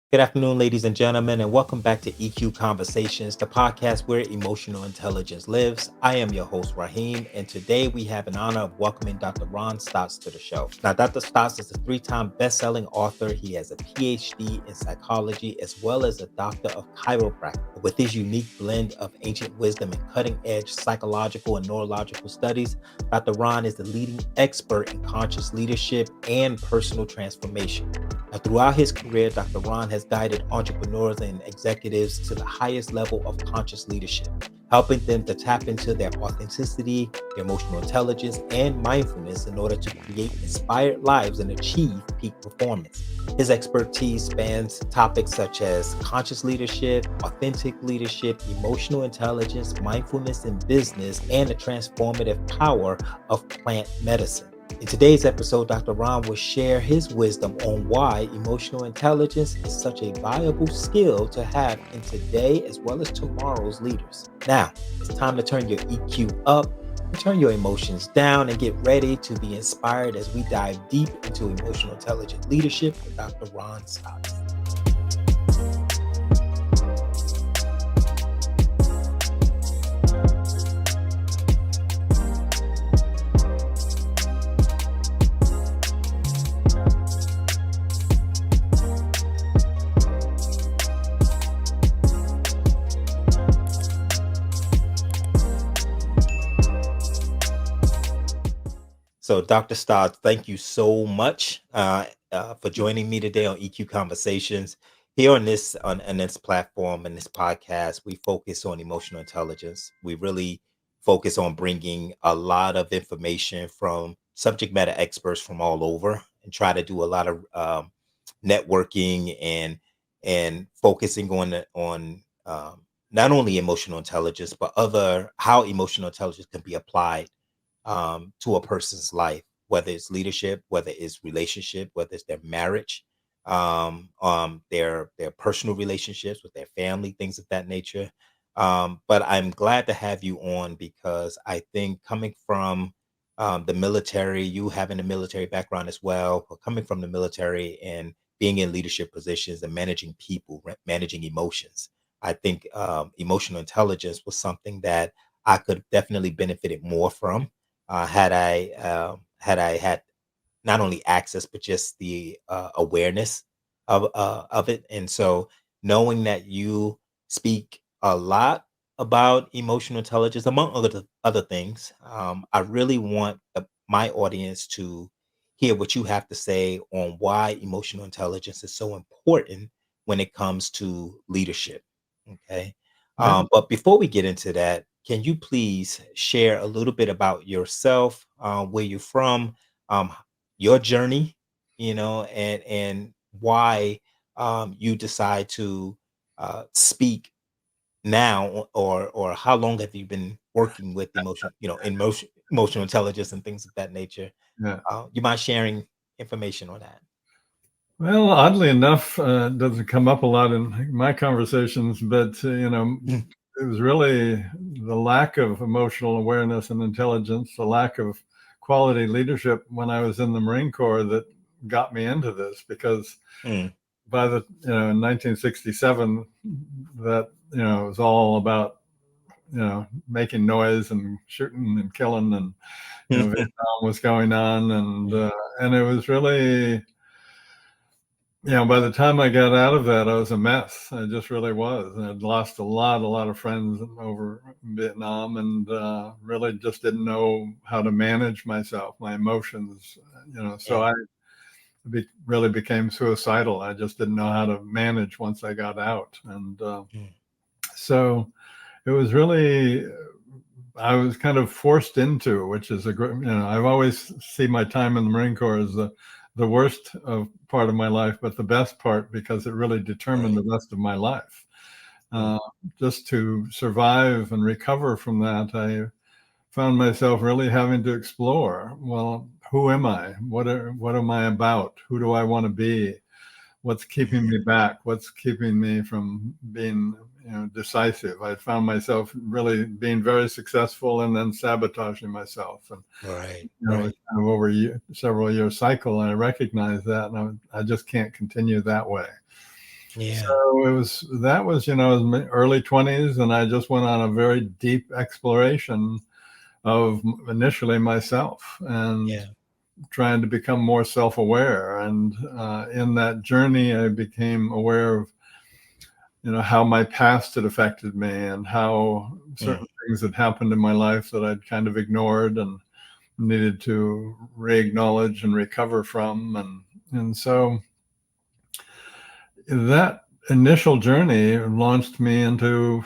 Good afternoon, ladies and gentlemen, and welcome back to EQ Conversations, the podcast where emotional intelligence lives. I am your host, Raheem, and today we have an honor of welcoming Dr. Ron Stotts to the show. Now, Dr. Stotts is a three-time best-selling author. He has a PhD in psychology as well as a doctor of chiropractic. With his unique blend of ancient wisdom and cutting-edge psychological and neurological studies, Dr. Ron is the leading expert in conscious leadership and personal transformation. Now, throughout his career, Dr. Ron has guided entrepreneurs and executives to the highest level of conscious leadership, helping them to tap into their authenticity, their emotional intelligence, and mindfulness in order to create inspired lives and achieve peak performance. His expertise spans topics such as conscious leadership, authentic leadership, emotional intelligence, mindfulness in business, and the transformative power of plant medicine. In today's episode, Dr. Ron will share his wisdom on why emotional intelligence is such a valuable skill to have in today as well as tomorrow's leaders. Now, it's time to turn your EQ up, turn your emotions down, and get ready to be inspired as we dive deep into emotional intelligent leadership with Dr. Ron Stotts. So, Dr. Stotts, thank you so much for joining me today on EQ Conversations. Here on this platform and this podcast, we focus on emotional intelligence. We really focus on bringing a lot of information from subject matter experts from all over, and try to do a lot of networking and focusing on not only emotional intelligence but other how emotional intelligence can be applied to a person's life, whether it's leadership, whether it's relationship, whether it's their marriage, their personal relationships with their family, things of that nature. But I'm glad to have you on because I think coming from the military, you having a military background as well, or coming from the military and being in leadership positions and managing people, managing emotions. I think emotional intelligence was something that I could definitely benefited more from had I had not only access but just the awareness of it. And so, knowing that you speak a lot about emotional intelligence, among other things, I really want my audience to hear what you have to say on why emotional intelligence is so important when it comes to leadership. Okay. Yeah. But before we get into that, can you please share a little bit about yourself, where you're from, um, your journey, and why you decide to speak now, or how long have you been working with emotional intelligence and things of that nature? Yeah. You mind sharing information on that? Well, oddly enough, it doesn't come up a lot in my conversations, but it was really the lack of emotional awareness and intelligence, the lack of quality leadership when I was in the Marine Corps that got me into this. Because Mm, by the in 1967, that it was all about making noise and shooting and killing, and mm, Vietnam was going on, and it was really. By the time I got out of that, I was a mess. I just really was. And I'd lost a lot of friends over in Vietnam, and really just didn't know how to manage myself, my emotions. So yeah. I really became suicidal. I just didn't know how to manage once I got out, and Mm, so it was really. I was kind of forced into, which is a great, I've always see my time in the Marine Corps as the worst of part of my life, but the best part because it really determined right. the rest of my life. Mm, Uh, just to survive and recover from that, I found myself really having to explore, well, who am I? What am I about? Who do I want to be? What's keeping me mm, back? What's keeping me from being, decisive? I found myself really being very successful and then sabotaging myself. And, right. it's Right. kind of over several year cycle. And I recognize that. And I just can't continue that way. Yeah. So that was, it was my early 20s, and I just went on a very deep exploration of initially myself and Yeah. trying to become more self-aware. And in that journey, I became aware of, how my past had affected me and how certain Mhm. things had happened in my life that I'd kind of ignored and needed to re-acknowledge and recover from. And so that initial journey launched me into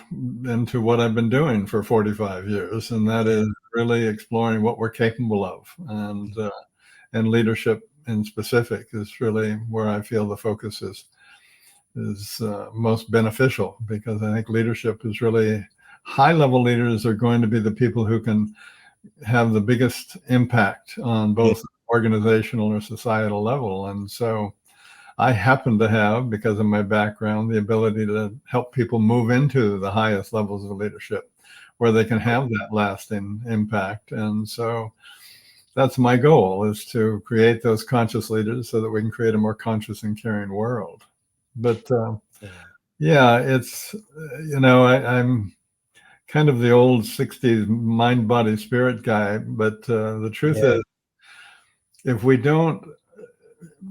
what I've been doing for 45 years, and that Yeah. is really exploring what we're capable of, and leadership in specific is really where I feel the focus is most beneficial, because I think leadership is really, high level leaders are going to be the people who can have the biggest impact on Yeah. both organizational or societal level. And so I happen to have, because of my background, the ability to help people move into the highest levels of leadership where they can have that lasting impact. And so that's my goal, is to create those conscious leaders so that we can create a more conscious and caring world. But Yeah. yeah, it's, I'm kind of the old 60s mind, body, spirit guy. But the truth is, Yeah. if we don't,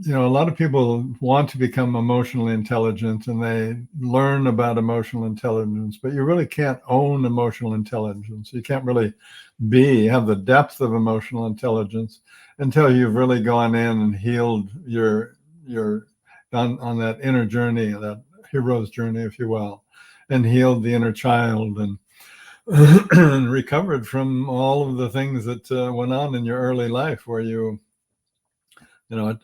a lot of people want to become emotionally intelligent and they learn about emotional intelligence, but you really can't own emotional intelligence. You can't really have the depth of emotional intelligence until you've really gone in and healed your on that inner journey, that hero's journey, if you will, and healed the inner child, and and recovered from all of the things that went on in your early life, where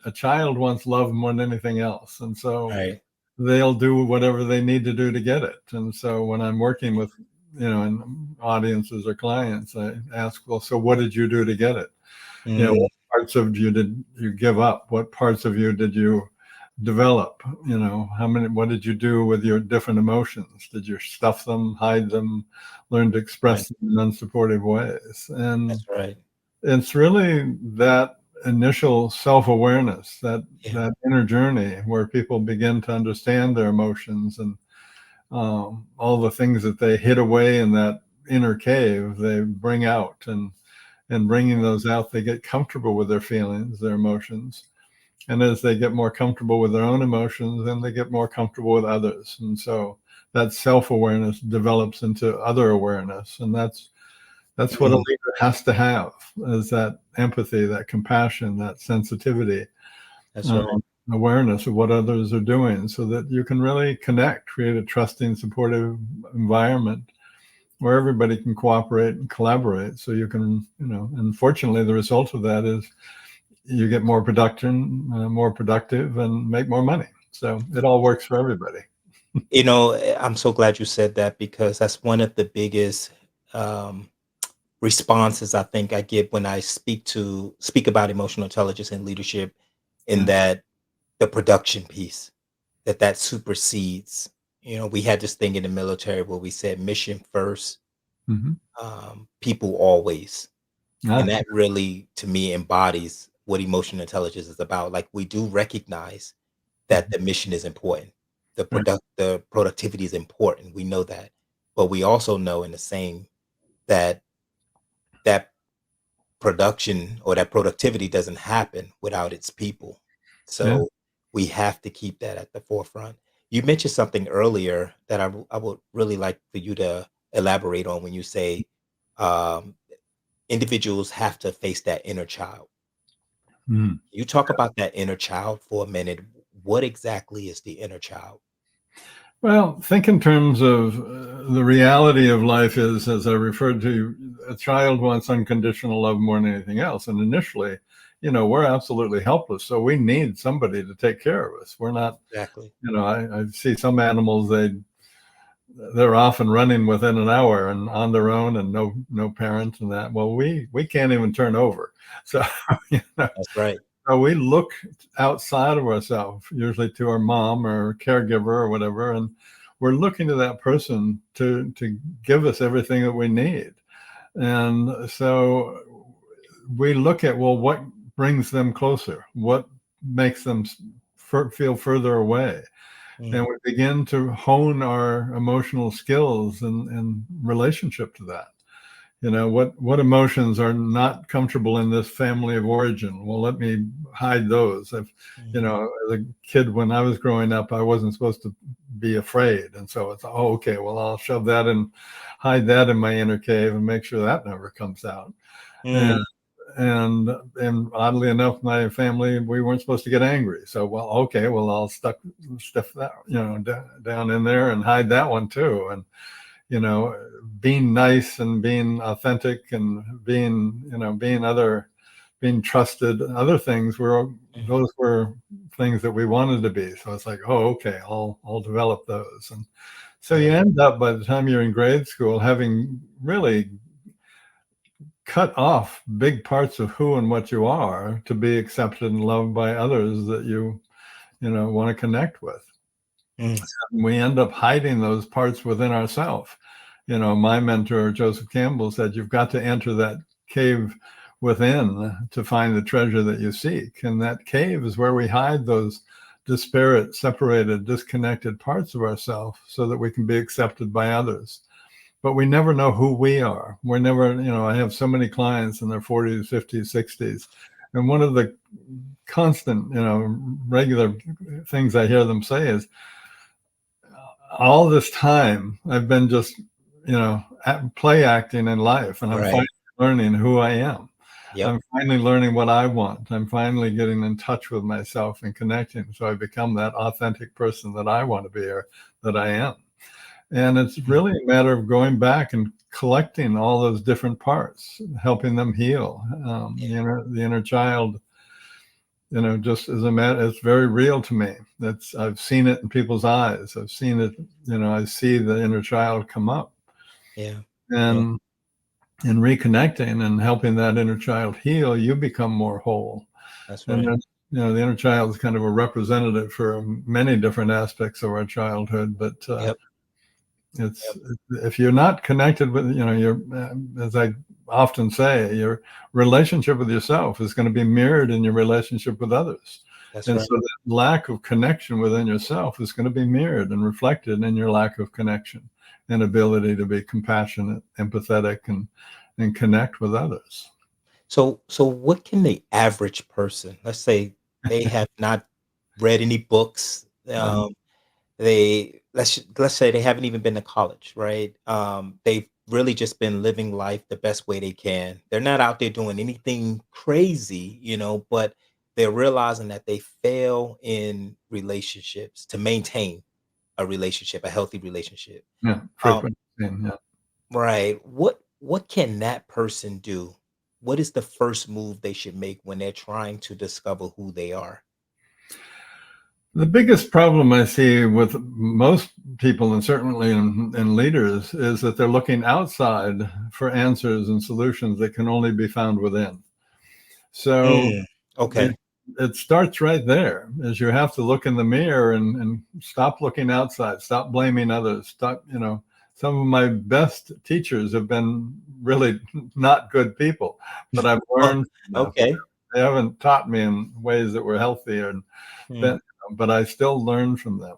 a child wants love more than anything else. And so Right. they'll do whatever they need to do to get it. And so when I'm working with, in audiences or clients, I ask, well, so what did you do to get it? Mm. What parts of you did you give up? What parts of you did you develop? What did you do with your different emotions? Did you stuff them, hide them, learn to Right. express them in unsupportive ways? And That's right. it's really that initial self-awareness, that Yeah. that inner journey where people begin to understand their emotions, and all the things that they hid away in that inner cave, they bring out, and bringing those out, they get comfortable with their feelings, their emotions. And as they get more comfortable with their own emotions, then they get more comfortable with others. And so that self-awareness develops into other awareness. And that's what a Mm. leader has to have, is that empathy, that compassion, that sensitivity, That's right. um, awareness of what others are doing, so that you can really connect, create a trusting, supportive environment where everybody can cooperate and collaborate. So you can, and fortunately, the result of that is you get more production, more productive, and make more money. So it all works for everybody. I'm so glad you said that, because that's one of the biggest um, responses I think I get when I speak about emotional intelligence and leadership, in Yeah. that the production piece, that supersedes. We had this thing in the military where we said mission first, Mm-hmm. people always. And That's that really, to me, embodies what emotional intelligence is about. Like, we do recognize that mhm. the mission is important. Right. The productivity is important. We know that. But we also know, in the same, that that production or that productivity doesn't happen without its people. Yeah. So we have to keep that at the forefront. You mentioned something earlier that I would really like for you to elaborate on, when you say um, individuals have to face that inner child. Mhm. You talk about that inner child for a minute. What exactly is the inner child? Well, think in terms of the reality of life is, as I referred to, a child wants unconditional love more than anything else. And initially, we're absolutely helpless. So we need somebody to take care of us. We're not, Exactly. I see some animals, they're off and running within an hour and on their own, and no parent and that. Well, we can't even turn over. So, you know, That's right. so we look outside of ourselves, usually to our mom or caregiver or whatever, and we're looking to that person to give us everything that we need. And so we look at, well, what brings them closer? What makes them feel further away? Mm, and we begin to hone our emotional skills in relationship to that. What emotions are not comfortable in this family of origin? Well, let me hide those. If mm, as a kid when I was growing up, I wasn't supposed to be afraid, and so it's, oh, okay, well, I'll shove that and hide that in my inner cave and make sure that never comes out. And mm, and oddly enough, my family, we weren't supposed to get angry. So, well, okay, well, I'll stuff that down in there and hide that one too. And being nice and being authentic and being trusted, other things were mm, those were things that we wanted to be. So it's like, oh, okay, I'll develop those. And so yeah, you end up, by the time you're in grade school, having really cut off big parts of who and what you are to be accepted and loved by others that you want to connect with. mm, We end up hiding those parts within ourselves. My mentor, Joseph Campbell, said, you've got to enter that cave within to find the treasure that you seek. And that cave is where we hide those disparate, separated, disconnected parts of ourselves so that we can be accepted by others. But we never know who we are. We're never, I have so many clients in their 40s, 50s, 60s. And one of the constant, regular things I hear them say is, all this time I've been just, play acting in life, and I'm right. finally learning who I am. Yep. I'm finally learning what I want. I'm finally getting in touch with myself and connecting. So I become that authentic person that I want to be, or that I am. And it's Mm, really a matter of going back and collecting all those different parts, helping them heal. yeah, The inner child, just as a matter, it's very real to me. I've seen it in people's eyes. I've seen it, I see the inner child come up, yeah, yeah, and in reconnecting and helping that inner child heal, you become more whole. that's And right. then, the inner child is kind of a representative for many different aspects of our childhood, but Yep, it's yep, if you're not connected with, your as I often say, your relationship with yourself is going to be mirrored in your relationship with others. that's And right. so that lack of connection within yourself is going to be mirrored and reflected in your lack of connection and ability to be compassionate, empathetic, and connect with others. So what can the average person, let's say they have not read any books, Uh, they let's say they haven't even been to college, right? They've really just been living life the best way they can. They're not out there doing anything crazy, but they're realizing that they fail in relationships to maintain a relationship, a healthy relationship. yeah, Um, frequency. Yeah. right. What can that person do? What is the first move they should make when they're trying to discover who they are? The biggest problem I see with most people, and certainly in leaders, is that they're looking outside for answers and solutions that can only be found within. So Mm, okay. it, it starts right there, as you have to look in the mirror and stop looking outside, stop blaming others. Some of my best teachers have been really not good people, but I've Oh, learned from them. okay. They haven't taught me in ways that were healthier, Mm, but but I still learn from them.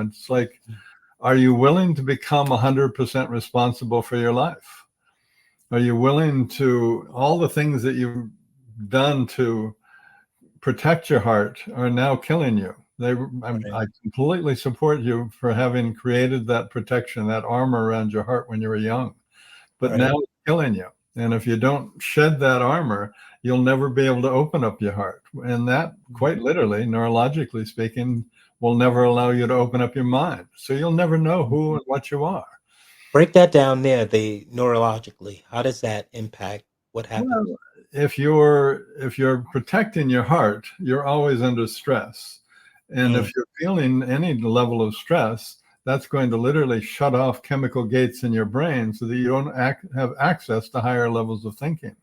It's like, mm, are you willing to become 100% responsible for your life? Are you willing to, all the things that you've done to protect your heart are now killing you? right, I completely support you for having created that protection, that armor around your heart when you were young, but right. now it's killing you. And if you don't shed that armor, you'll never be able to open up your heart. And that, Mm. quite literally, neurologically speaking, will never allow you to open up your mind. So you'll never know who and what you are. Break that down there, the neurologically. How does that impact what happens? Well, if you're protecting your heart, you're always under stress. And Mm, if you're feeling any level of stress, that's going to literally shut off chemical gates in your brain so that you don't have access to higher levels of thinking.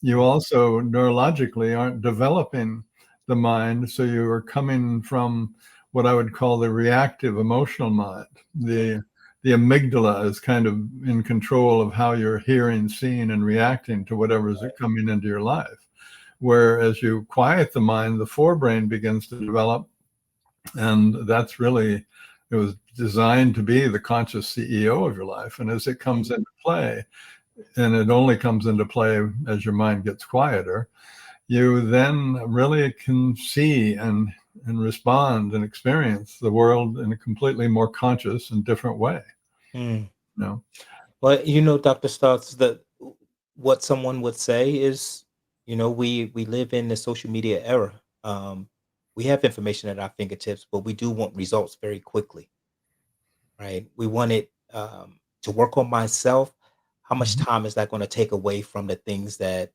You mm, also neurologically aren't developing the mind, so you are coming from what I would call the reactive emotional mind. mm, The amygdala is kind of in control of how you're hearing, seeing, and reacting to whatever's coming into your life. Whereas you quiet the mind, the forebrain begins to develop, And that's really, it was designed to be the conscious CEO of your life. And as it comes Mm, into play, and it only comes into play as your mind gets quieter, you then really can see and respond and experience the world in a completely more conscious and different way. mm. You know? Well, Dr. Stotts, what someone would say is, we live in the social media era. We have information at our fingertips, but we do want results very quickly, right? We want it to work on myself. How much Mhm. time is that going to take away from the things that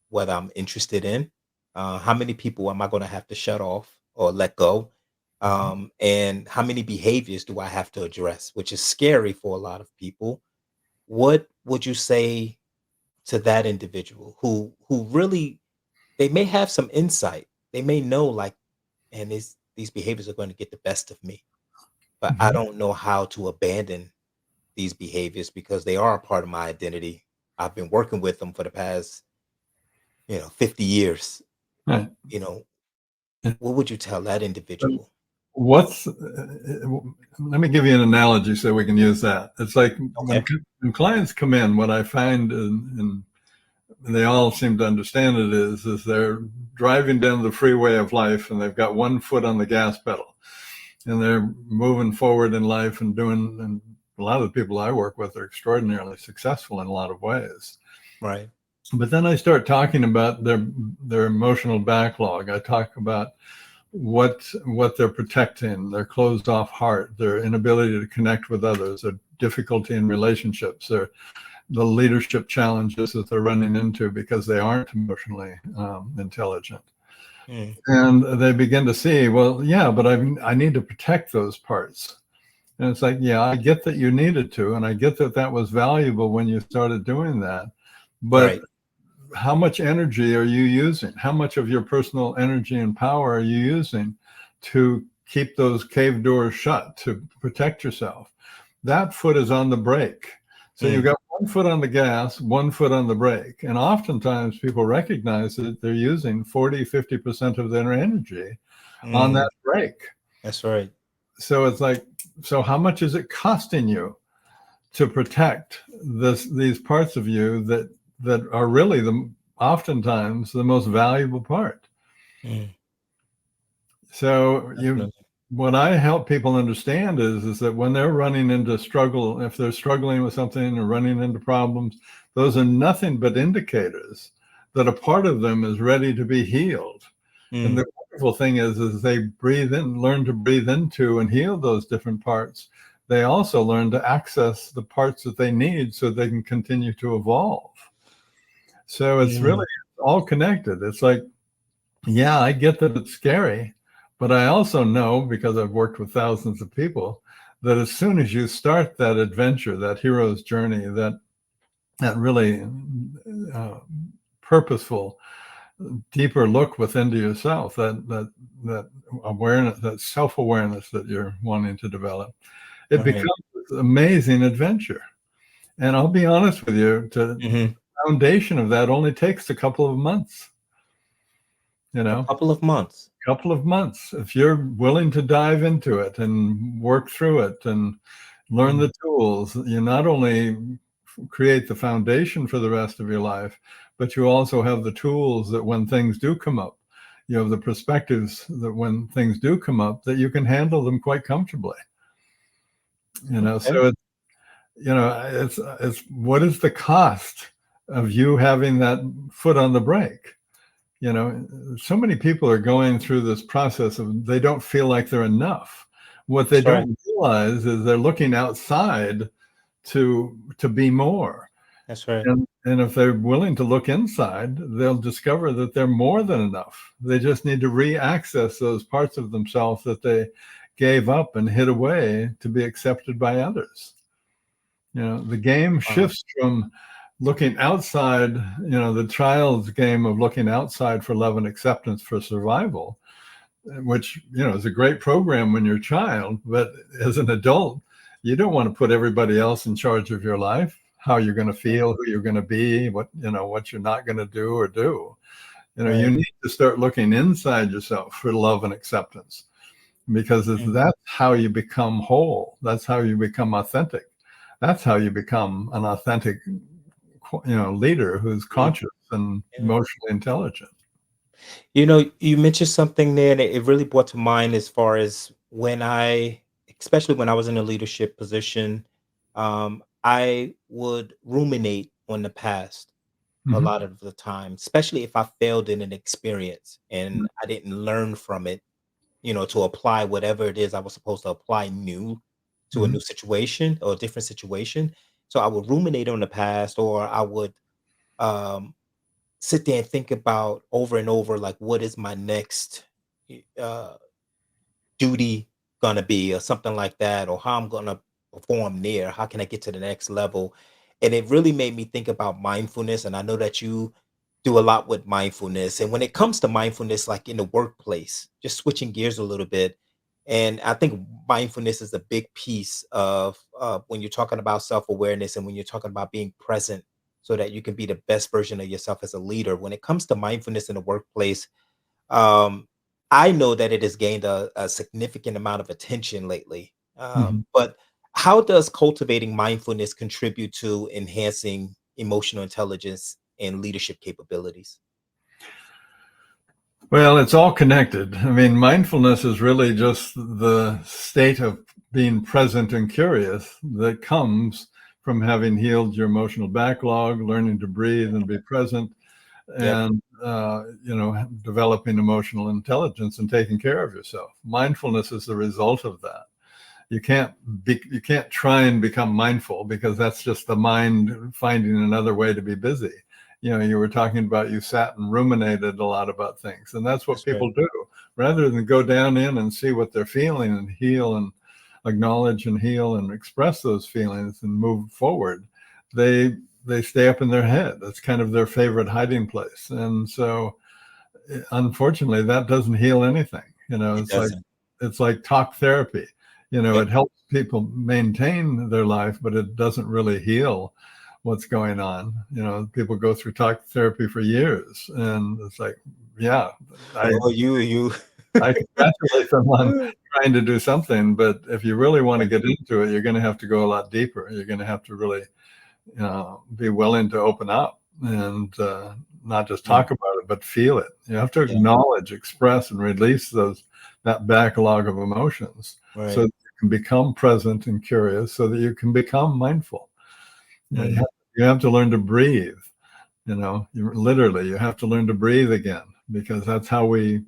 whether I'm interested in? How many people am I going to have to shut off or let go? And how many behaviors do I have to address? Which is scary for a lot of people. What would you say to that individual who really they may have some insight. They may know like, and these behaviors are going to get the best of me, but I Mhm. don't know how to abandon these behaviors because they are a part of my identity. I've been working with them for the past, 50 years. Right. You know, what would you tell that individual? What's Let me give you an analogy so we can use that. It's like Okay. when clients come in, what I find, and they all seem to understand it, is they're driving down the freeway of life and they've got one foot on the gas pedal and they're moving forward in life and doing. And a lot of the people I work with are extraordinarily successful in a lot of ways. Right. But then I start talking about their emotional backlog. I talk about what they're protecting, their closed off heart, their inability to connect with others, their difficulty in relationships, their the leadership challenges that they're running into because they aren't emotionally intelligent. Mm, And they begin to see, well, yeah, but I need to protect those parts. And it's like, yeah, I get that you needed to, and I get that that was valuable when you started doing that. But right. how much energy are you using? How much of your personal energy and power are you using to keep those cave doors shut, to protect yourself? That foot is on the brake. So you've Mm, got one foot on the gas, one foot on the brake. And oftentimes people recognize that they're using 40, 50% of their energy on mm, that brake. that's right. So it's like, so how much is it costing you to protect these parts of you that are really oftentimes the most valuable part? Mm, So definitely. what I help people understand is that when they're running into struggle, if they're struggling with something or running into problems, those are nothing but indicators that a part of them is ready to be healed. And Mm, the wonderful thing is they breathe in, learn to breathe into and heal those different parts. They also learn to access the parts that they need so they can continue to evolve. So it's mm, really all connected. It's like, yeah, I get that it's scary, but I also know, because I've worked with thousands of people, that as soon as you start that adventure, that hero's journey, that really uh, purposeful, deeper look within to yourself, that awareness, that self-awareness that you're wanting to develop, it right. becomes this amazing adventure. And I'll be honest with you, the Hmm. foundation of that only takes a couple of months, you A know. couple of months. Couple of months. If you're willing to dive into it and work through it and learn Mm, the tools, you not only create the foundation for the rest of your life, but you also have the tools that when things do come up, you have the perspectives that when things do come up, that you can handle them quite comfortably. okay. So it's what is the cost of you having that foot on the brake? So many people are going through this process of they don't feel like they're enough. What they That's right. don't realize is they're looking outside to be more. That's right. And if they're willing to look inside, they'll discover that they're more than enough. They just need to re-access those parts of themselves that they gave up and hid away to be accepted by others. The game Wow. shifts from looking outside, the child's game of looking outside for love and acceptance for survival, which, is a great program when you're a child, but as an adult, you don't want to put everybody else in charge of your life, how you're going to Right. feel, who you're going to be, what you're not going to do or do. You Right. need to start looking inside yourself for love and acceptance. because Mm, that's how you become whole. That's how you become authentic. That's how you become an authentic, leader who's mm, conscious and yeah. emotionally intelligent. You mentioned something there, and it really brought to mind as far as especially when I was in a leadership position, I would ruminate on the past a Hmm. lot of the time, especially if I failed in an experience and I didn't learn from it, to apply whatever it is I was supposed to apply new to a Hmm. new situation or a different situation. So I would ruminate on the past, or I would um, sit there and think about over and over, like, what is my next duty gonna be, or something like that, or how I'm gonna perform there. How can I get to the next level? And it really made me think about mindfulness. And I know that you do a lot with mindfulness. And when it comes to mindfulness, like in the workplace, just switching gears a little bit. And I think mindfulness is a big piece of when you're talking about self awareness and when you're talking about being present so that you can be the best version of yourself as a leader. When it comes to mindfulness in the workplace, um, I know that it has gained a significant amount of attention lately. Hmm. But how does cultivating mindfulness contribute to enhancing emotional intelligence and leadership capabilities? Well, it's all connected. I mean, mindfulness is really just the state of being present and curious that comes from having healed your emotional backlog, learning to breathe and be present, Yep, and developing emotional intelligence and taking care of yourself. Mindfulness is the result of that. You can't try and become mindful, because that's just the mind finding another way to be busy. You were talking about, you sat and ruminated a lot about things, and that's what that's right. people do. Rather than go down in and see what they're feeling and heal and acknowledge and heal and express those feelings and move forward, they they stay up in their head. That's kind of their favorite hiding place. And so, unfortunately, that doesn't heal anything. It doesn't. It's like talk therapy. Yep, It helps people maintain their life, but it doesn't really heal what's going on. People go through talk therapy for years, and it's like, yeah, I oh, you. I congratulate them on trying to do something, but if you really want to get into it, you're going to have to go a lot deeper. You're going to have to really be willing to open up and not just Mm, talk about it, but feel it. You have to yeah, acknowledge, express, and release that backlog of emotions, so right. that you can become present and curious, so that you can become mindful. You, know, you, Mm, have, you have to learn to breathe. You have to learn to breathe again, because that's how we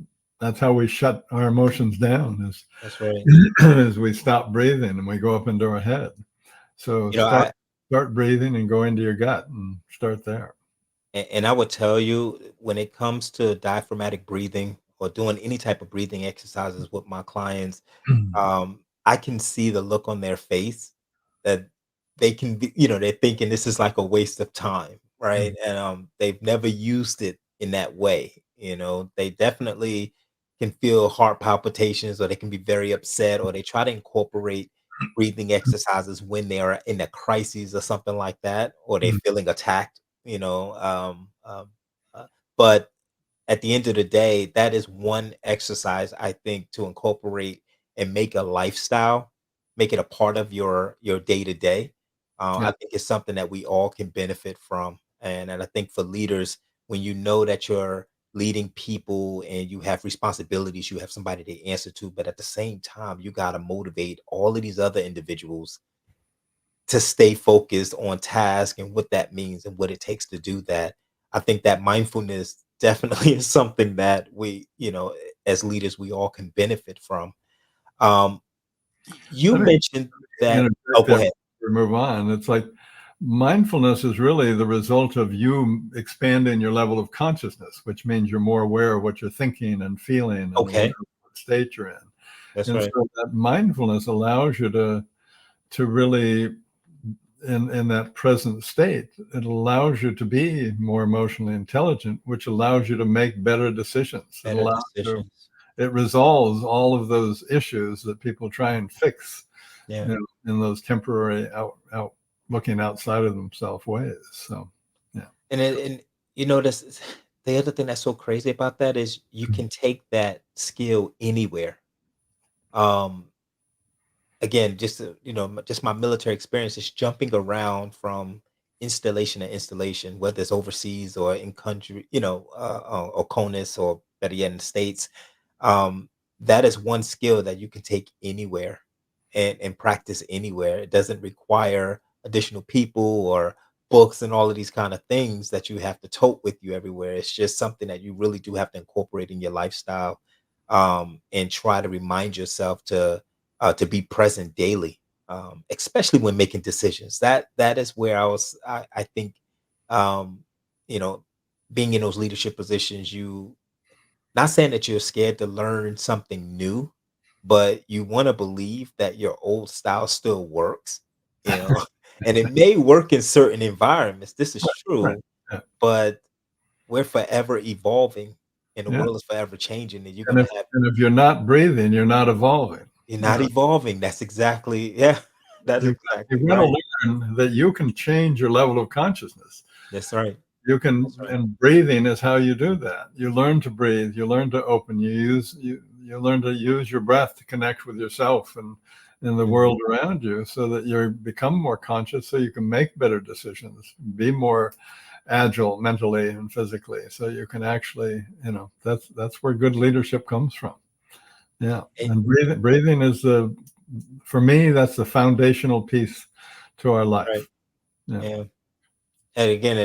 shut our emotions down, is that's right. as we stop breathing and we go up into our head. So You know, start breathing and go into your gut and start there. and I would tell you, when it comes to diaphragmatic breathing or doing any type of breathing exercises with my clients, I can see the look on their face that they can be, they're thinking this is like a waste of time, right? And they've never used it in that way. They definitely can feel heart palpitations, or they can be very upset, or they try to incorporate breathing exercises when they are in a crisis or something like that, or they're feeling attacked, uh, but at the end of the day, that is one exercise I think to incorporate and make a lifestyle, make it a part of your day to day. Yeah. I think it's something that we all can benefit from, and I think for leaders, when you know that you're leading people and you have responsibilities, you have somebody to answer to, but at the same time, you got to motivate all of these other individuals to stay focused on task and what that means and what it takes to do that. I think that mindfulness definitely is something that we, as leaders, we all can benefit from. Um, you Let me mentioned that. Oh, interject go there ahead. before we move on. It's like, mindfulness is really the result of you expanding your level of consciousness, which means you're more aware of what you're thinking and feeling, and aware Okay, of what state you're in. that's And right. so that mindfulness allows you to really, in that present state, it allows you to be more emotionally intelligent, which allows you to make better decisions. Better decisions. It resolves all of those issues that people try and fix, Yeah, in those temporary out looking outside of themselves ways. So, yeah. and this the other thing that's so crazy about that is you can take that skill anywhere. Um, again, just just my military experience is jumping around from installation to installation, whether it's overseas or in country, or CONUS, or better yet in the States. um, that is one skill that you can take anywhere and practice anywhere. It doesn't require additional people or books and all of these kind of things that you have to tote with you everywhere. It's just something that you really do have to incorporate in your lifestyle, and try to remind yourself to be present daily, especially when making decisions. That is where I think, um, you know, being in those leadership positions, you not saying that you're scared to learn something new, but you wanna believe that your old style still works, you know? And it may work in certain environments, this is Right. true, Yeah. but we're forever evolving, and the Yeah. world is forever changing, and And if you're not breathing, you're not evolving. you're You not know, evolving. That's exactly, yeah, that's exactly you've got to right. learn that you can change your level of consciousness. That's right. You can, That's right. and breathing is how you do that. You learn to breathe. You learn to open. You learn to use your breath to connect with yourself and the Mhm. world around you, so that you become more conscious, so you can make better decisions, be more agile mentally and physically, so you can actually, that's where good leadership comes from. Yeah, And and breathing is for me, that's the foundational piece to our right, life. Yeah, yeah, and again,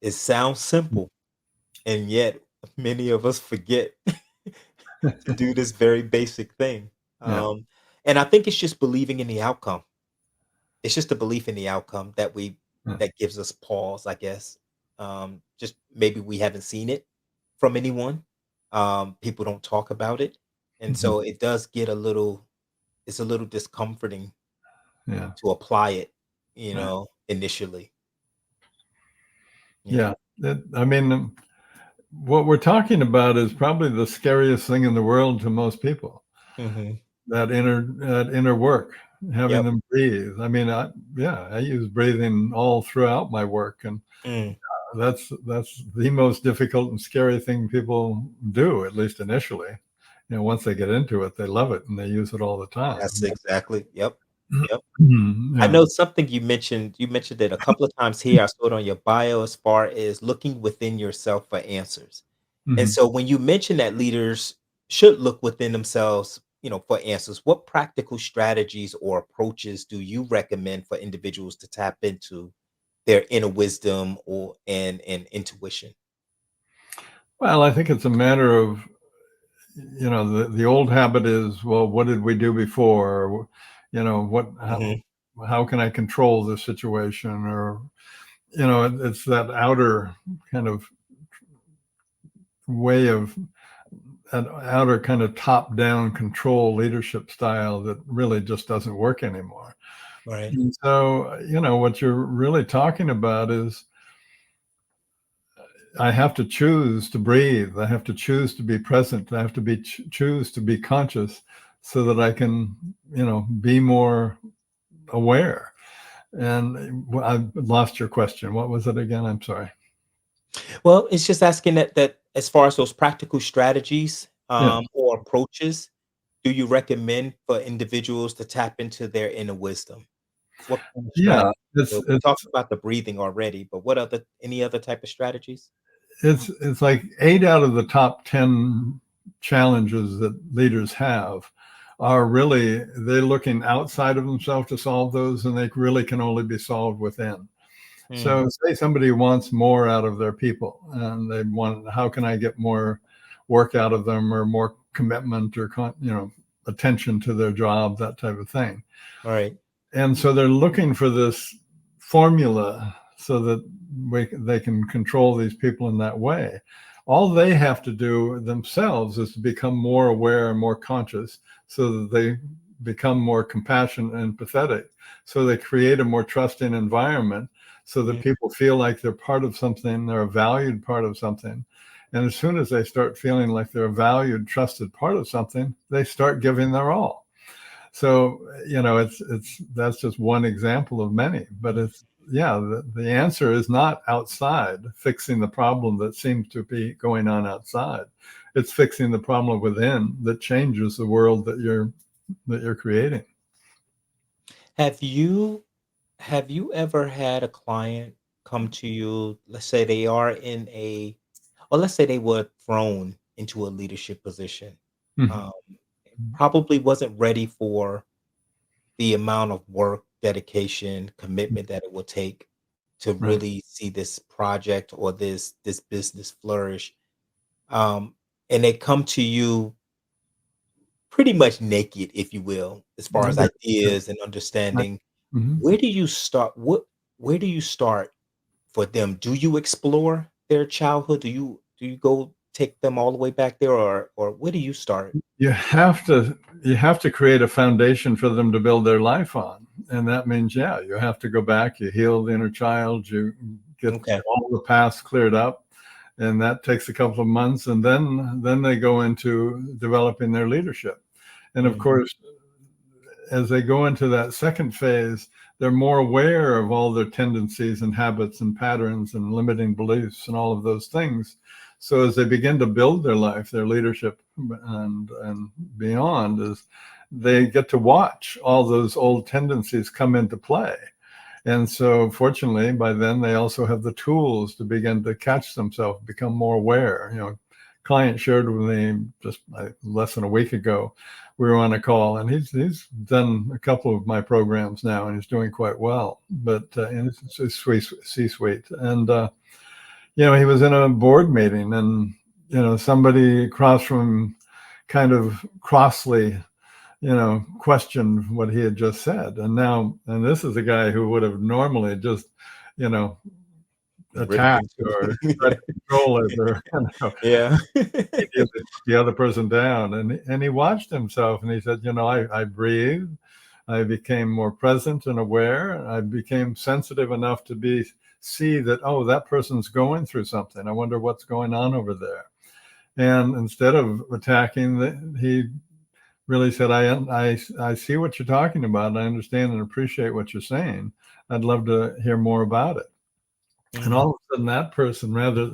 it sounds simple, and yet many of us forget to do this very basic thing. yeah, And I think it's just believing in the outcome. It's just a belief in the outcome yeah. that gives us pause, I guess. Just maybe we haven't seen it from anyone. People don't talk about it, and Mhm. so it does get a little. It's a little discomforting Yeah, to apply it, right. initially. Yeah. Yeah. I mean, what we're talking about is probably the scariest thing in the world to most people. Hmm. That inner work, having Yep. them breathe. I mean, I use breathing all throughout my work, and Mm, that's the most difficult and scary thing people do, at least initially. Once they get into it, they love it and they use it all the that's time. exactly. Yep. Yep. I Yeah. know something you mentioned it a couple of times here. I saw it on your bio as far as looking within yourself for answers. And Mhm. so when you mention that leaders should look within themselves, for answers, what practical strategies or approaches do you recommend for individuals to tap into their inner wisdom and intuition? Well, I think it's a matter of, the old habit is, well, what did we do before? Or, what, Hmm. how can I control this situation? Or, it's that outer kind of way of an outer kind of top down control leadership style that really just doesn't work anymore. Right. And so, what you're really talking about is, I have to choose to breathe. I have to choose to be present. I have to choose to be conscious, so that I can, be more aware. And I lost your question. What was it again? I'm sorry. Well, it's just asking that as far as those practical strategies, Yeah. or approaches, do you recommend for individuals to tap into their inner wisdom? What kind of Yeah. strategy? It's So we it's talked about the breathing already, but any other type of strategies? it's like 8 out of the top 10 challenges that leaders have are really, they're looking outside of themselves to solve those, and they really can only be solved within. Mm, So say somebody wants more out of their people, and they want, how can I get more work out of them, or more commitment, or attention to their job, that type of thing. right. And so they're looking for this formula, so that they can control these people in that way. All they have to do themselves is to become more aware and more conscious, so that they become more compassionate and empathetic, so they create a more trusting environment, so that Mm, people feel like they're part of something, they're a valued part of something. And as soon as they start feeling like they're a valued, trusted part of something, they start giving their all. So, it's that's just one example of many, but mm. it's, yeah, the answer is not outside fixing the problem that seems to be going on outside. It's fixing the problem within that changes the world that you're that you're creating. Have you have you ever had a client come to you, let's say they are in a or let's say they were thrown into a leadership position, Mhm. um, probably wasn't ready for the amount of work, dedication, commitment that it will take to Right. really see this project or this business flourish, um, and they come to you pretty much naked, if you will, as far as Okay. Okay. ideas and Right. understanding. Mhm. Where do you start? Where do you start for them? Do you explore their childhood? Do you go take them all the way back there, or where do you start? You have to you have to create a foundation for them to build their life on, and that means, yeah, you have to go back, you heal the inner child, you get Okay. all the past cleared up, and that takes a couple of months, and then they go into developing their leadership. And of Mm, course, as they go into that second phase, they're more aware of all their tendencies and habits and patterns and limiting beliefs and all of those things. So as they begin to build their life, their leadership and beyond, is they get to watch all those old tendencies come into play. And so, fortunately, by then they also have the tools to begin to catch themselves, become more aware. Client shared with me just less than a week ago. We were on a call, and he's done a couple of my programs now, and he's doing quite well. But and it's a sweet C-suite, and he was in a board meeting, and somebody across from kind of crossly questioned what he had just said. And this is a guy who would have normally just, you know, ripped attacked into or tried yeah. to control it or, Yeah. the other person down. And he watched himself and he said, I breathed. I became more present and aware. I became sensitive enough to see that, oh, that person's going through something. I wonder what's going on over there. And instead of attacking, he really said, I see what you're talking about. I understand and appreciate what you're saying. I'd love to hear more about it. And Mm, all of a sudden, that person, rather,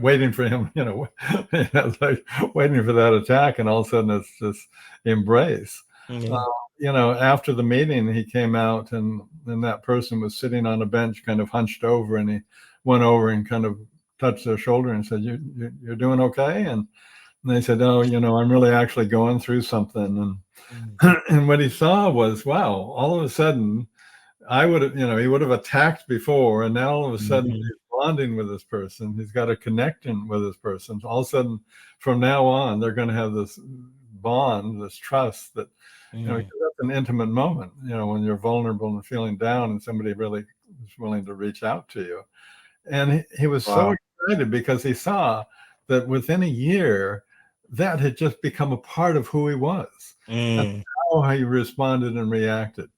waiting for him, it's like waiting for that attack, and all of a sudden, it's this embrace. Uh, yeah. After the meeting, he came out, and that person was sitting on a bench, kind of hunched over, and he went over and kind of touched their shoulder and said, "You're doing okay?" And they said, "Oh, I'm really actually going through something." Mm, And and what he saw was, wow, all of a sudden, I would have, he would have attacked before, and now all of a sudden mhm, he's bonding with this person. He's got a connection with this person. All of a sudden, from now on, they're going to have this bond, this trust that, mm, because that's an intimate moment, when you're vulnerable and feeling down, and somebody really is willing to reach out to you. And he was so wow. excited because he saw that within a year, that had just become a part of who he was. That's Mm, how he responded and reacted.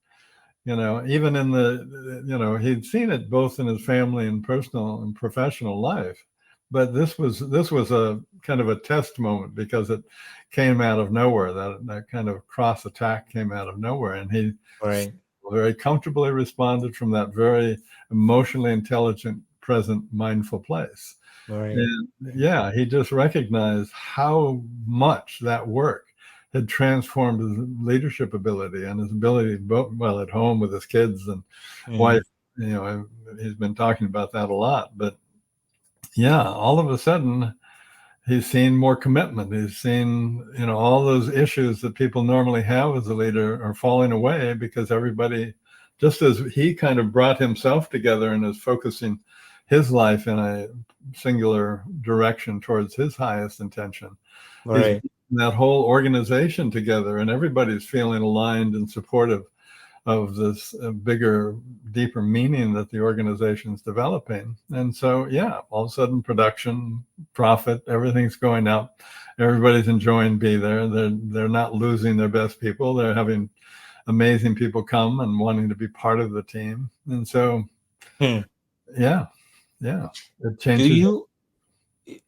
Even in he'd seen it both in his family and personal and professional life. But this was a kind of a test moment because it came out of nowhere. That kind of cross attack came out of nowhere, and he right, very comfortably responded from that very emotionally intelligent, present, mindful place. right, And right, yeah, he just recognized how much that work had transformed his leadership ability and his ability, both, well, at home with his kids and wife. mm, He's been talking about that a lot. But yeah, all of a sudden, he's seen more commitment. He's seen, all those issues that people normally have as a leader are falling away because everybody, just as he kind of brought himself together and is focusing his life in a singular direction towards his highest intention, he's right, that whole organization together, and everybody's feeling aligned and supportive of this bigger, deeper meaning that the organization is developing. And so, yeah, all of a sudden, production, profit, everything's going up. Everybody's enjoying being there. They're not losing their best people. They're having amazing people come and wanting to be part of the team. And so, hmm. yeah, yeah, it Do changes. you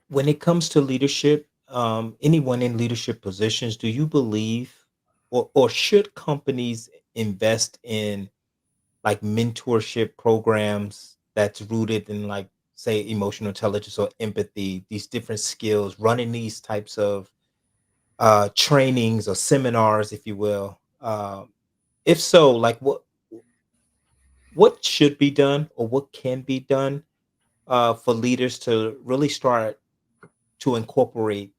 when it comes to leadership, anyone in leadership positions, do you believe or should companies invest in like mentorship programs that's rooted in like say emotional intelligence or empathy, these different skills, running these types of trainings or seminars, if you will? Um, if so, like what should be done or what can be done for leaders to really start to incorporate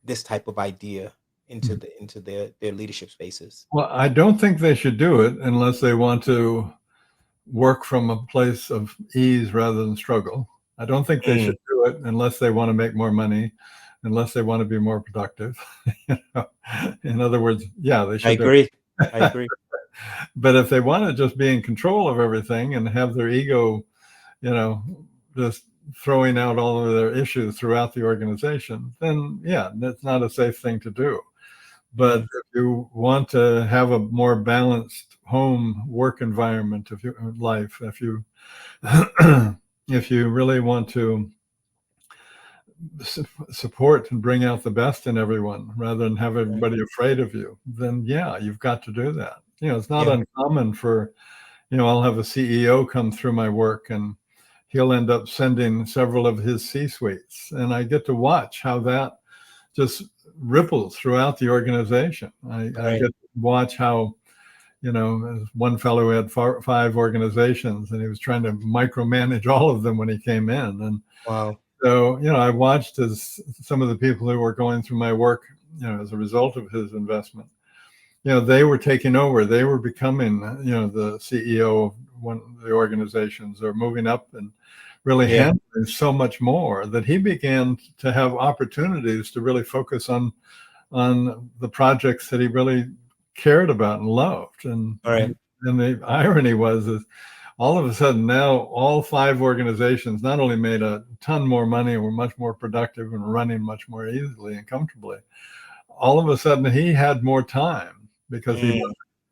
this type of idea into their leadership spaces? Well, I don't think they should do it unless they want to work from a place of ease rather than struggle. I don't think they Mm, should do it unless they want to make more money, unless they want to be more productive. You know? In other words, yeah, they I should do agree. I it. agree. But if they want to just be in control of everything and have their ego, you know, just throwing out all of their issues throughout the organization, then yeah, that's not a safe thing to do. But Mm, if you want to have a more balanced home work environment of your life, if you if you really want to support and bring out the best in everyone rather than have right. everybody afraid of you, then yeah, you've got to do that. It's not Yeah. uncommon for, I'll have a CEO come through my work and he'll end up sending several of his C suites. And I get to watch how that just ripples throughout the organization. I Right. get to watch how, there's one fellow who had five organizations and he was trying to micromanage all of them when he came in. And Wow. so, I watched as some of the people who were going through my work, as a result of his investment, they were taking over. They were becoming, the CEO of one of the organizations or moving up and really Yeah. handling so much more that he began to have opportunities to really focus on the projects that he really cared about and loved. All right. And the irony was is all of a sudden now all five organizations not only made a ton more money and were much more productive and running much more easily and comfortably, all of a sudden he had more time because he Mm,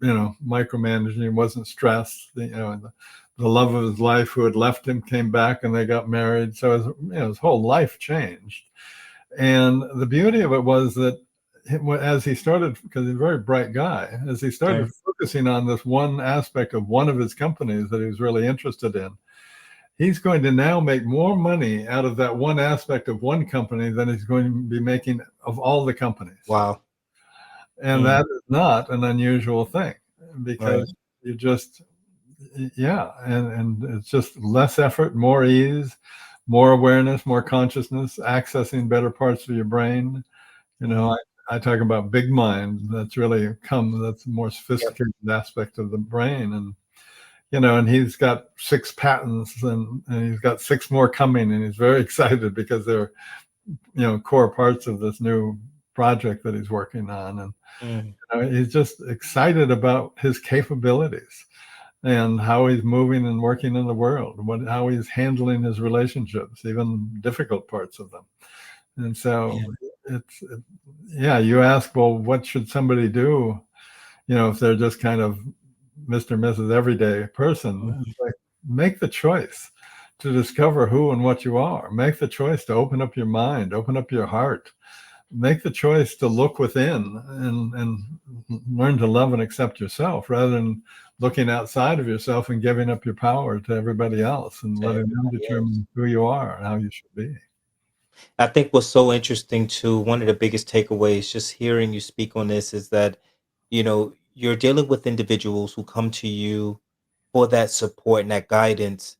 wasn't, micromanaging. He wasn't stressed. The love of his life who had left him came back and they got married. So his whole life changed. And the beauty of it was that as he started, because he's a very bright guy, as he started right. focusing on this one aspect of one of his companies that he was really interested in, he's going to now make more money out of that one aspect of one company than he's going to be making of all the companies. Wow. And Mm, that is not an unusual thing right. because you just, yeah, and it's just less effort, more ease, more awareness, more consciousness, accessing better parts of your brain. You know, Mm, I talk about big mind. That's really that's a more yep. sophisticated aspect of the brain. And, and he's got six patents and he's got six more coming. And he's very excited because they're, core parts of this new project that he's working on. And Mm, he's just excited about his capabilities and how he's moving and working in the world, how he's handling his relationships, even difficult parts of them. And so yeah. yeah, you ask, well, what should somebody do, if they're just kind of Mr. and Mrs. Everyday person? Mhm. It's like, make the choice to discover who and what you are. Make the choice to open up your mind, open up your heart. Make the choice to look within and learn to love and accept yourself rather than looking outside of yourself and giving up your power to everybody else and To letting them everybody else. determine who you are and how you should be. I think what's so interesting too, one of the biggest takeaways just hearing you speak on this is that, you're dealing with individuals who come to you for that support and that guidance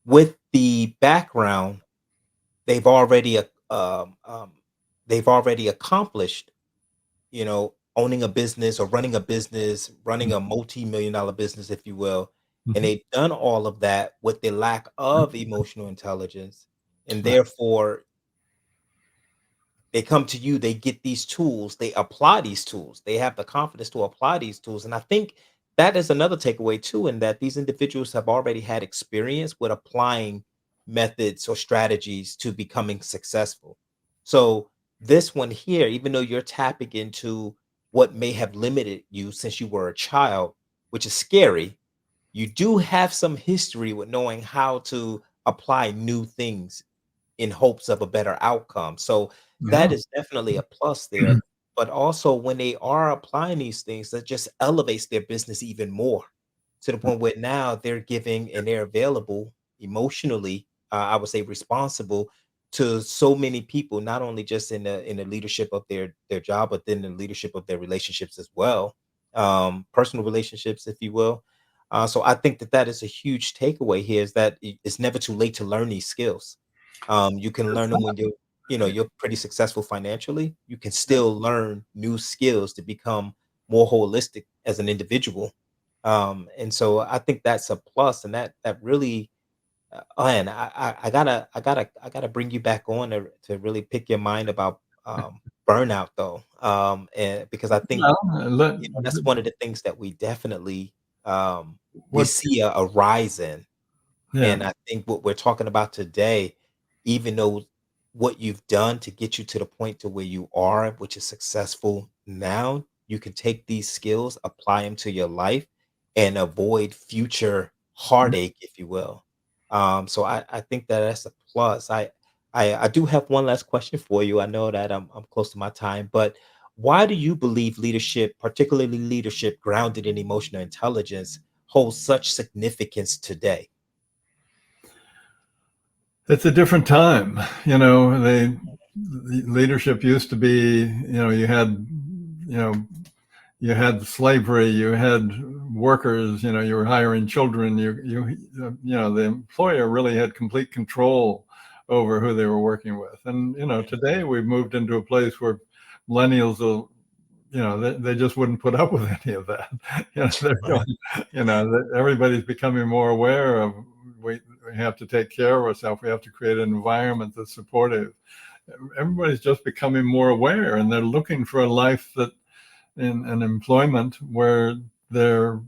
with the background they've already they've already accomplished, owning a business or running a business, running a multi-million dollar business, if you will. And Mhm. they've done all of that with the lack of emotional intelligence. And Right. therefore, they come to you, they get these tools, they apply these tools, they have the confidence to apply these tools. And I think that is another takeaway too, in that these individuals have already had experience with applying methods or strategies to becoming successful. So, this one here, even though you're tapping into what may have limited you since you were a child, which is scary, you do have some history with knowing how to apply new things in hopes of a better outcome. So that Yeah. is definitely a plus there. But also when they are applying these things, that just elevates their business even more to the point where now they're giving and they're available emotionally, I would say responsible. to so many people, not only just in the leadership of their job, but then the leadership of their relationships as well, personal relationships, if you will. So I think that that is a huge takeaway here is that it's never too late to learn these skills. You can learn them when you're pretty successful financially. You can still learn new skills to become more holistic as an individual. And so I think that's a plus, and that really and I gotta bring you back on to really pick your mind about burnout though, and because I think Well, that's one of the things that we definitely we what, see a rise in, yeah, and I think what we're talking about today, even though what you've done to get you to the point to where you are, which is successful now, you can take these skills, apply them to your life, and avoid future heartache, if you will. So I think that that's a plus. I do have one last question for you. I know that I'm close to my time, but why do you believe leadership, particularly leadership grounded in emotional intelligence, holds such significance today? it's a different time. The leadership used to be, you know, you had slavery, you had workers, you were hiring children, the employer really had complete control over who they were working with. And, today we've moved into a place where millennials will, they just wouldn't put up with any of that. They're Right. going, everybody's becoming more aware of, we have to take care of ourselves. We have to create an environment that's supportive. Everybody's just becoming more aware, and they're looking for a life that in an employment where they're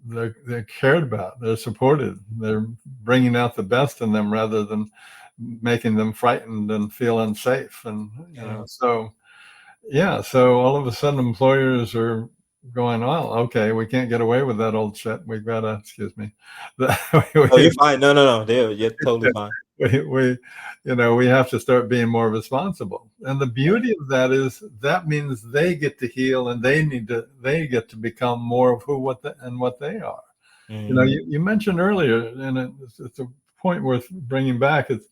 they're cared about, they're supported, they're bringing out the best in them rather than making them frightened and feel unsafe. And Yeah. so yeah, so all of a sudden employers are going, well, okay, we can't get away with that old shit. We've got to, excuse me, Oh, you're we, fine. No, no, no. You're totally fine. we we have to start being more responsible. And the Right. beauty of that is that means they get to heal, and they get to become more of who what they are. Mhm. You mentioned earlier, and it's a point worth bringing back, is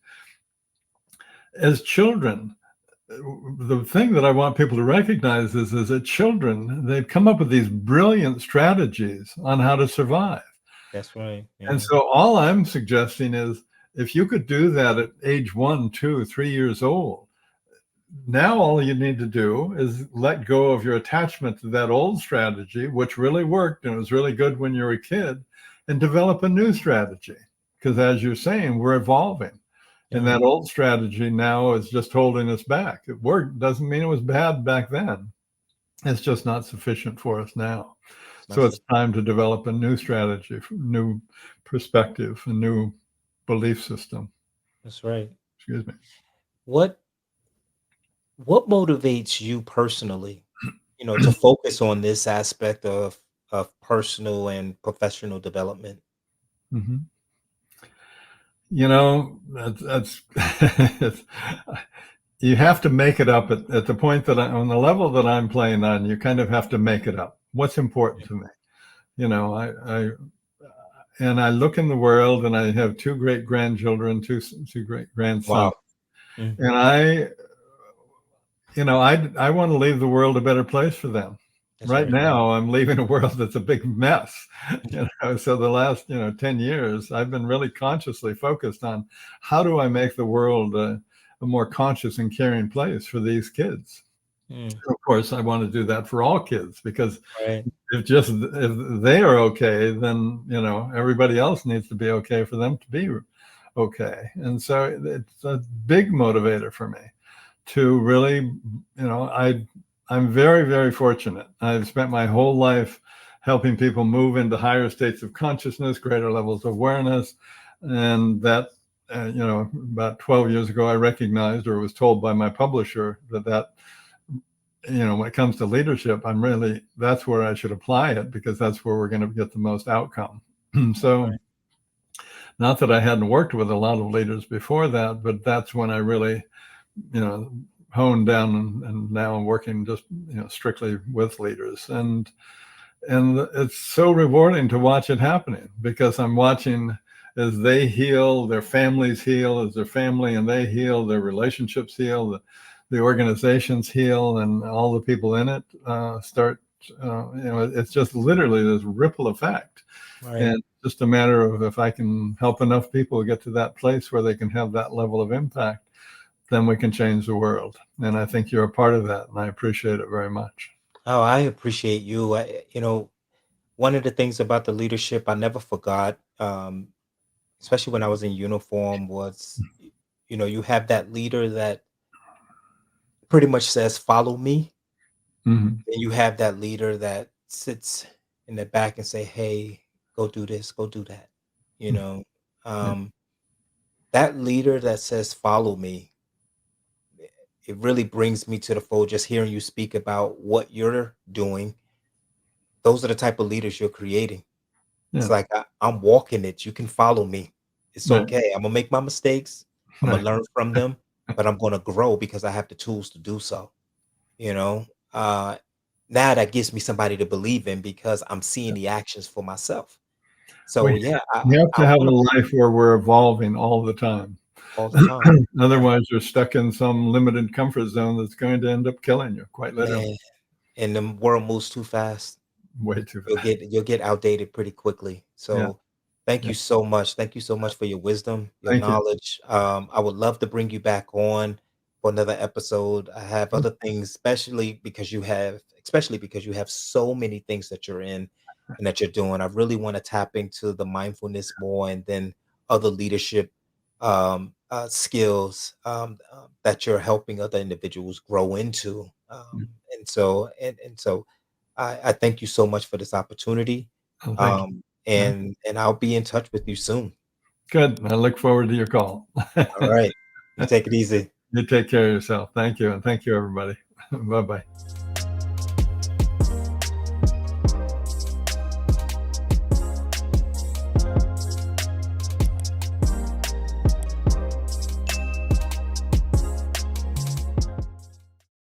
as children, the thing that I want people to recognize is that children, they've come up with these brilliant strategies on how to survive. That's right. And Yeah. so all I'm suggesting is if you could do that at age 1, 2, 3 years old, now all you need to do is let go of your attachment to that old strategy, which really worked and was really good when you were a kid, and develop a new strategy. Because as you're saying, we're evolving. And Yeah. that old strategy now is just holding us back. It worked, doesn't mean it was bad back then. It's just not sufficient for us now. It's not So so it's time to develop a new strategy, new perspective, a new belief system. that's right. Excuse me. What what motivates you personally, to focus on this aspect of personal and professional development? Mhm. That's it's, you have to make it up at the point on the level that I'm playing on. You kind of have to make it up. What's important to me? And I look in the world, and I have two great grandchildren, two great grandsons, Wow. Mhm. and I want to leave the world a better place for them. That's Right right. now, I'm leaving a world that's a big mess. So the last 10 years, I've been really consciously focused on how do I make the world a more conscious and caring place for these kids. Mm, Of course, I want to do that for all kids, because right. if they are okay, then everybody else needs to be okay for them to be okay. And so it's a big motivator for me to really, I'm very, very fortunate. I've spent my whole life helping people move into higher states of consciousness, greater levels of awareness. And that, about 12 years ago, I recognized, or was told by my publisher, that when it comes to leadership, that's where I should apply it, because that's where we're going to get the most outcome. That's So, right. not that I hadn't worked with a lot of leaders before that, but that's when I really, you know, honed down, and now I'm working just, strictly with leaders. And it's so rewarding to watch it happening, because I'm watching as they heal, their families heal, as their family and they heal, their relationships heal, the organizations heal, and all the people in it start. It's just literally this ripple effect, Right. and just a matter of if I can help enough people get to that place where they can have that level of impact, then we can change the world. And I think you're a part of that, and I appreciate it very much. Oh, I appreciate you. One of the things about the leadership I never forgot, especially when I was in uniform, was you have that leader that pretty much says, "Follow me," Hmm. and you have that leader that sits in the back and say, "Hey, go do this, go do that." You know, Yeah, um, that leader that says, "Follow me," it really brings me to the fold. Just hearing you speak about what you're doing, those are the type of leaders you're creating. It's yeah, like I'm walking it. You can follow me. It's right, okay. I'm gonna make my mistakes. I'm gonna right, learn from them, but I'm gonna grow because I have the tools to do so. You know, uh, now that gives me somebody to believe in because I'm seeing yeah. the actions for myself. So We yeah, we have I to have want to a life where we're evolving all the time. all the time. Yeah, Otherwise, you're stuck in some limited comfort zone that's going to end up killing you, quite literally, man, and the world moves too fast. way too You'll fast. get outdated pretty quickly. Yeah, So thank yeah. you so much. Thank you so much for your wisdom, your Thank you. knowledge. I would love to bring you back on for another episode. I have other things, especially because you have so many things that you're in and that you're doing. I really want to tap into the mindfulness more and then other leadership skills that you're helping other individuals grow into. And so I thank you so much for this opportunity, Oh, thank you. Thank you. and I'll be in touch with you soon. Good. I look forward to your call. All right. You take it easy. You take care of yourself. Thank you. And thank you, everybody. Bye bye.